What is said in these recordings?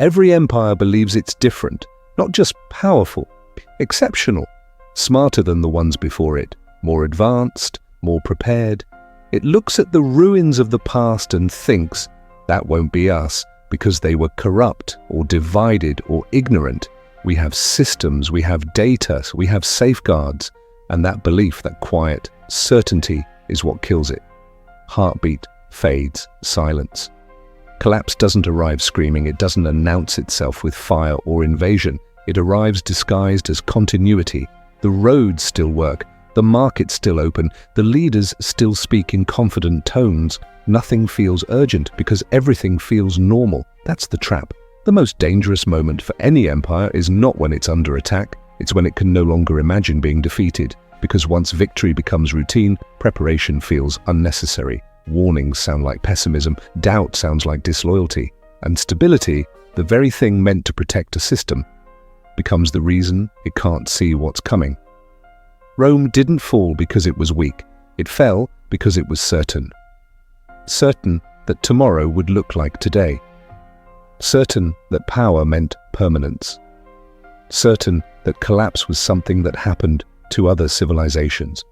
Every empire believes it's different, not just powerful, exceptional, smarter than the ones before it, more advanced, more prepared. It looks at the ruins of the past and thinks, that won't be us, because they were corrupt or divided or ignorant. We have systems, we have data, we have safeguards, and that belief, that quiet certainty, is what kills it. Heartbeat fades, silence. Collapse doesn't arrive screaming, it doesn't announce itself with fire or invasion. It arrives disguised as continuity. The roads still work, the market's still open, the leaders still speak in confident tones. Nothing feels urgent because everything feels normal. That's the trap. The most dangerous moment for any empire is not when it's under attack, it's when it can no longer imagine being defeated. Because once victory becomes routine, preparation feels unnecessary. Warnings sound like pessimism, doubt sounds like disloyalty, and stability, the very thing meant to protect a system, becomes the reason it can't see what's coming. Rome didn't fall because it was weak. It fell because it was certain. Certain that tomorrow would look like today. Certain that power meant permanence. Certain that collapse was something that happened to other civilizations.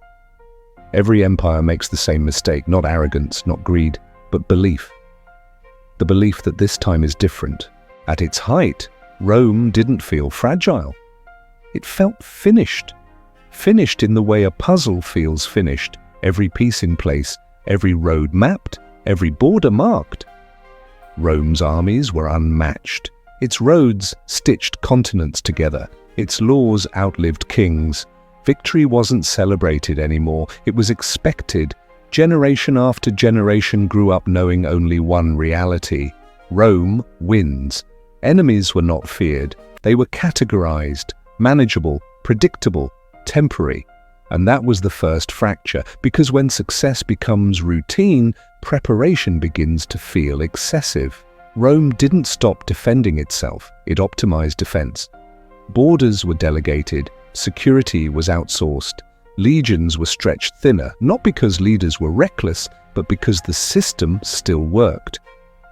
Every empire makes the same mistake, not arrogance, not greed, but belief. The belief that this time is different. At its height, Rome didn't feel fragile. It felt finished. Finished in the way a puzzle feels finished. Every piece in place, every road mapped, every border marked. Rome's armies were unmatched. Its roads stitched continents together. Its laws outlived kings. Victory wasn't celebrated anymore, it was expected. Generation after generation grew up knowing only one reality. Rome wins. Enemies were not feared, they were categorized, manageable, predictable, temporary. And that was the first fracture, because when success becomes routine, preparation begins to feel excessive. Rome didn't stop defending itself, it optimized defense. Borders were delegated, security was outsourced, legions were stretched thinner, not because leaders were reckless, but because the system still worked.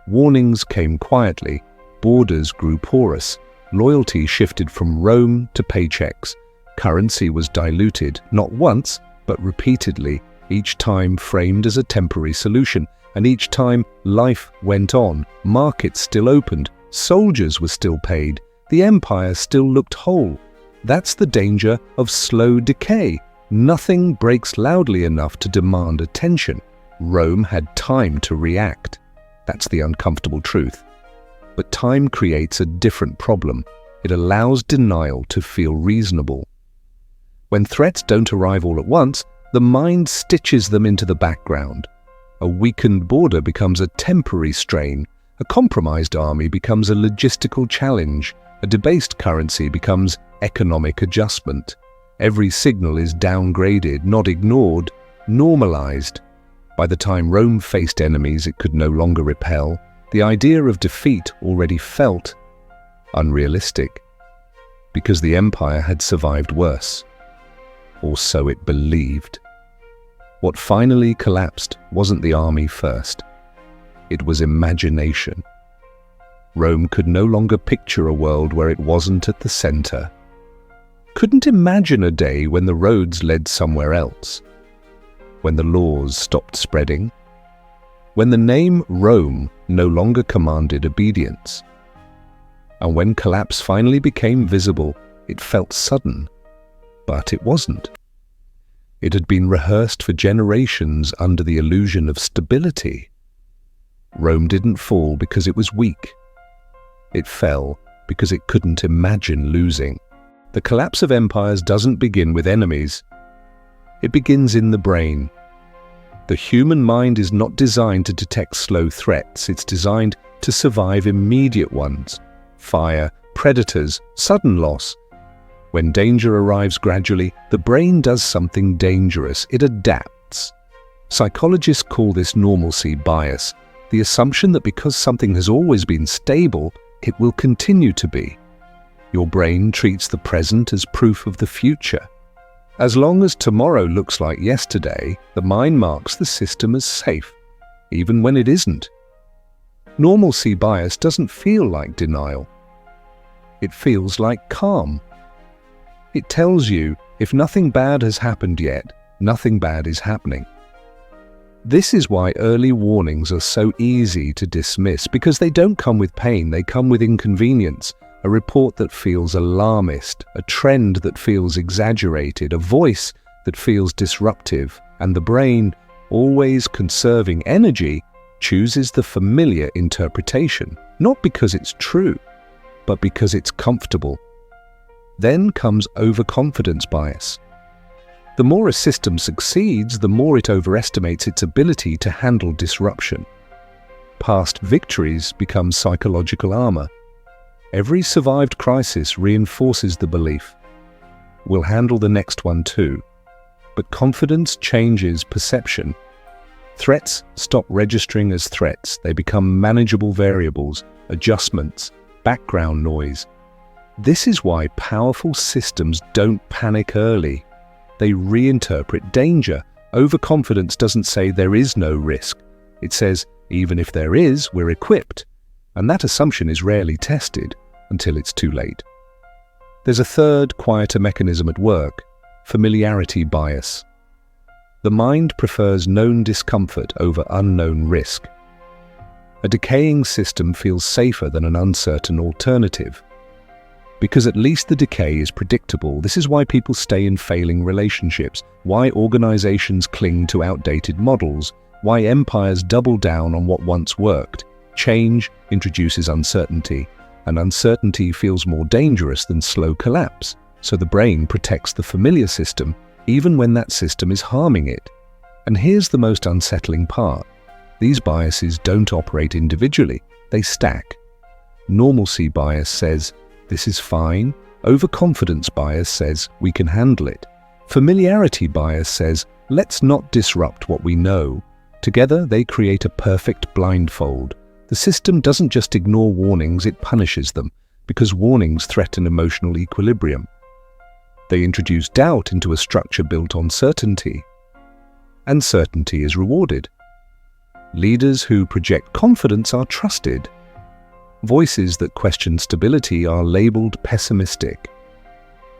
Warnings came quietly, borders grew porous, loyalty shifted from Rome to paychecks, currency was diluted, not once, but repeatedly, each time framed as a temporary solution, and each time life went on, markets still opened, soldiers were still paid, the empire still looked whole. That's the danger of slow decay. Nothing breaks loudly enough to demand attention. Rome had time to react. That's the uncomfortable truth. But time creates a different problem. It allows denial to feel reasonable. When threats don't arrive all at once, the mind stitches them into the background. A weakened border becomes a temporary strain. A compromised army becomes a logistical challenge. A debased currency becomes economic adjustment. Every signal is downgraded, not ignored, normalized. By the time Rome faced enemies it could no longer repel, the idea of defeat already felt unrealistic, because the empire had survived worse. Or so it believed. What finally collapsed wasn't the army first. It was imagination. Rome could no longer picture a world where it wasn't at the center. Couldn't imagine a day when the roads led somewhere else. When the laws stopped spreading. When the name Rome no longer commanded obedience. And when collapse finally became visible, it felt sudden. But it wasn't. It had been rehearsed for generations under the illusion of stability. Rome didn't fall because it was weak. It fell because it couldn't imagine losing. The collapse of empires doesn't begin with enemies. It begins in the brain. The human mind is not designed to detect slow threats. It's designed to survive immediate ones. Fire, predators, sudden loss. When danger arrives gradually, the brain does something dangerous. It adapts. Psychologists call this normalcy bias, the assumption that because something has always been stable, it will continue to be. Your brain treats the present as proof of the future. As long as tomorrow looks like yesterday, the mind marks the system as safe, even when it isn't. Normalcy bias doesn't feel like denial. It feels like calm. It tells you if nothing bad has happened yet, nothing bad is happening. This is why early warnings are so easy to dismiss, because they don't come with pain, they come with inconvenience. A report that feels alarmist, a trend that feels exaggerated, a voice that feels disruptive, and the brain, always conserving energy, chooses the familiar interpretation, not because it's true, but because it's comfortable. Then comes overconfidence bias. The more a system succeeds, the more it overestimates its ability to handle disruption. Past victories become psychological armor. Every survived crisis reinforces the belief, we'll handle the next one too. But confidence changes perception. Threats stop registering as threats. They become manageable variables, adjustments, background noise. This is why powerful systems don't panic early. They reinterpret danger. Overconfidence doesn't say there is no risk. It says, even if there is, we're equipped. And that assumption is rarely tested until it's too late. There's a third, quieter mechanism at work: familiarity bias. The mind prefers known discomfort over unknown risk. A decaying system feels safer than an uncertain alternative. Because at least the decay is predictable. This is why people stay in failing relationships, why organizations cling to outdated models, why empires double down on what once worked. Change introduces uncertainty, and uncertainty feels more dangerous than slow collapse. So the brain protects the familiar system, even when that system is harming it. And here's the most unsettling part. These biases don't operate individually, they stack. Normalcy bias says, this is fine. Overconfidence bias says, we can handle it. Familiarity bias says, let's not disrupt what we know. Together, they create a perfect blindfold. The system doesn't just ignore warnings, it punishes them, because warnings threaten emotional equilibrium. They introduce doubt into a structure built on certainty. And certainty is rewarded. Leaders who project confidence are trusted. Voices that question stability are labeled pessimistic.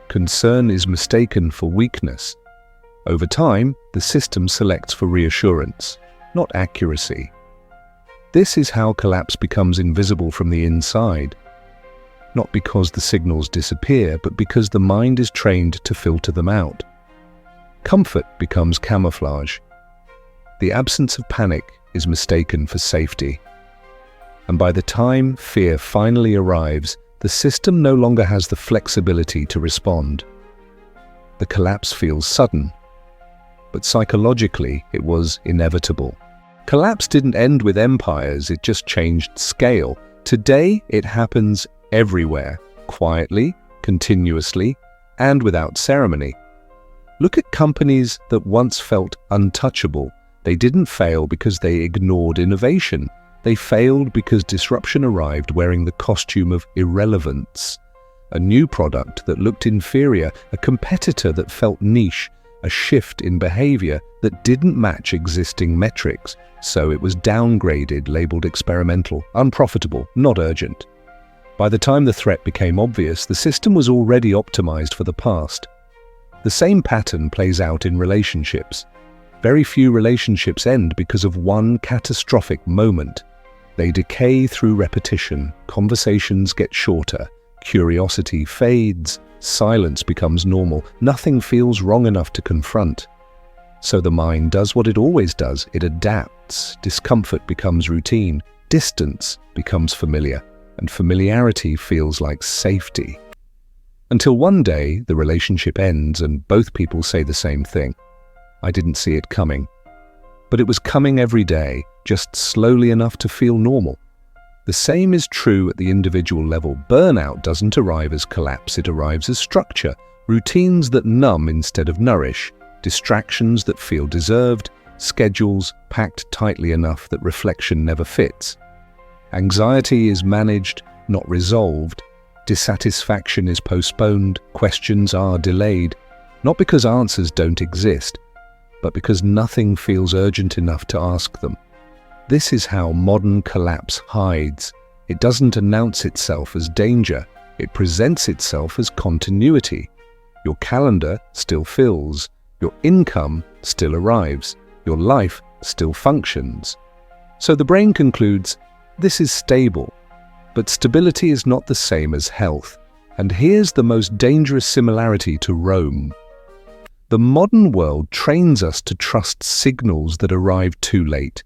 Concern is mistaken for weakness. Over time, the system selects for reassurance, not accuracy. This is how collapse becomes invisible from the inside. Not because the signals disappear, but because the mind is trained to filter them out. Comfort becomes camouflage. The absence of panic is mistaken for safety. And by the time fear finally arrives, the system no longer has the flexibility to respond. The collapse feels sudden, but psychologically it was inevitable. Collapse didn't end with empires, it just changed scale. Today it happens everywhere, quietly, continuously, and without ceremony. Look at companies that once felt untouchable. They didn't fail because they ignored innovation. They failed because disruption arrived wearing the costume of irrelevance. A new product that looked inferior, a competitor that felt niche, a shift in behavior that didn't match existing metrics. So it was downgraded, labeled experimental, unprofitable, not urgent. By the time the threat became obvious, the system was already optimized for the past. The same pattern plays out in relationships. Very few relationships end because of one catastrophic moment. They decay through repetition, conversations get shorter, curiosity fades, silence becomes normal, nothing feels wrong enough to confront. So the mind does what it always does, it adapts, discomfort becomes routine, distance becomes familiar, and familiarity feels like safety. Until one day, the relationship ends and both people say the same thing. I didn't see it coming. But it was coming every day, just slowly enough to feel normal. The same is true at the individual level. Burnout doesn't arrive as collapse, it arrives as structure, routines that numb instead of nourish, distractions that feel deserved, schedules packed tightly enough that reflection never fits. Anxiety is managed, not resolved. Dissatisfaction is postponed, questions are delayed, not because answers don't exist, but because nothing feels urgent enough to ask them. This is how modern collapse hides. It doesn't announce itself as danger. It presents itself as continuity. Your calendar still fills. Your income still arrives. Your life still functions. So the brain concludes, this is stable. But stability is not the same as health. And here's the most dangerous similarity to Rome. The modern world trains us to trust signals that arrive too late.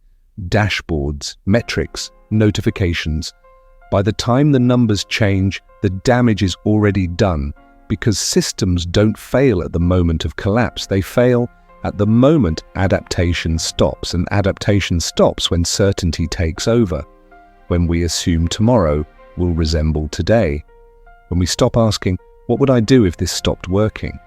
Dashboards, metrics, notifications. By the time the numbers change, the damage is already done, because systems don't fail at the moment of collapse. They fail at the moment adaptation stops, and adaptation stops when certainty takes over, when we assume tomorrow will resemble today, when we stop asking, what would I do if this stopped working?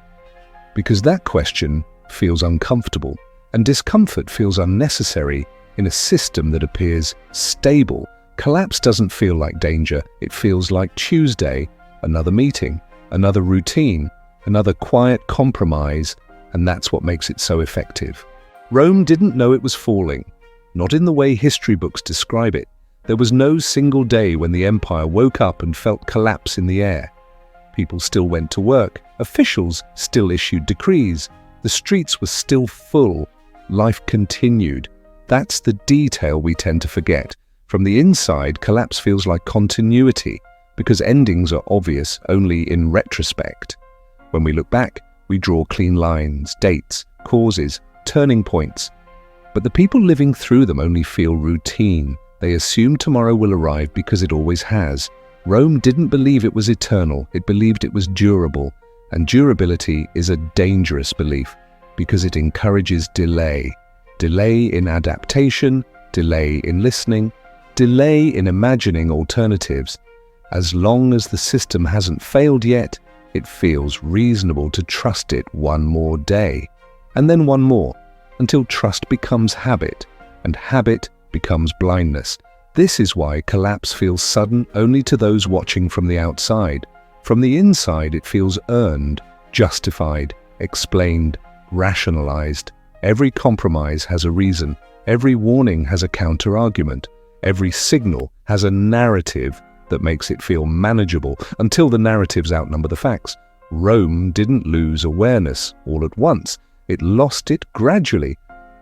Because that question feels uncomfortable, and discomfort feels unnecessary in a system that appears stable. Collapse doesn't feel like danger, it feels like Tuesday, another meeting, another routine, another quiet compromise, and that's what makes it so effective. Rome didn't know it was falling, not in the way history books describe it. There was no single day when the empire woke up and felt collapse in the air. People still went to work, officials still issued decrees, the streets were still full, life continued. That's the detail we tend to forget. From the inside, collapse feels like continuity, because endings are obvious only in retrospect. When we look back, we draw clean lines, dates, causes, turning points. But the people living through them only feel routine. They assume tomorrow will arrive because it always has. Rome didn't believe it was eternal, it believed it was durable. And durability is a dangerous belief because it encourages delay. Delay in adaptation, delay in listening, delay in imagining alternatives. As long as the system hasn't failed yet, it feels reasonable to trust it one more day, and then one more, until trust becomes habit, and habit becomes blindness. This is why collapse feels sudden only to those watching from the outside. From the inside, it feels earned, justified, explained, rationalized. Every compromise has a reason. Every warning has a counter-argument. Every signal has a narrative that makes it feel manageable until the narratives outnumber the facts. Rome didn't lose awareness all at once. It lost it gradually,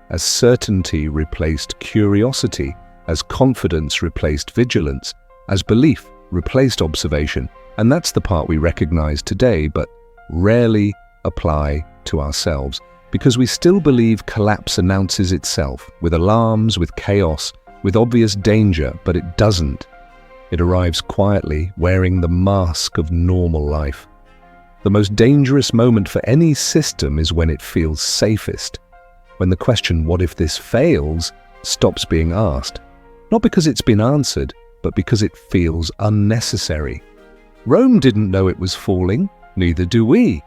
as certainty replaced curiosity, as confidence replaced vigilance, as belief replaced observation. And that's the part we recognize today, but rarely apply to ourselves, because we still believe collapse announces itself, with alarms, with chaos, with obvious danger, but it doesn't. It arrives quietly, wearing the mask of normal life. The most dangerous moment for any system is when it feels safest, when the question, what if this fails, stops being asked. Not because it's been answered, but because it feels unnecessary. Rome didn't know it was falling, neither do we.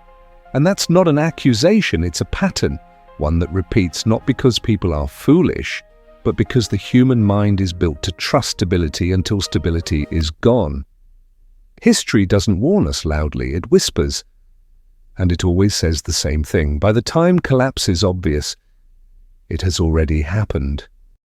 And that's not an accusation, it's a pattern, one that repeats not because people are foolish, but because the human mind is built to trust stability until stability is gone. History doesn't warn us loudly, it whispers, and it always says the same thing. By the time collapse is obvious, it has already happened.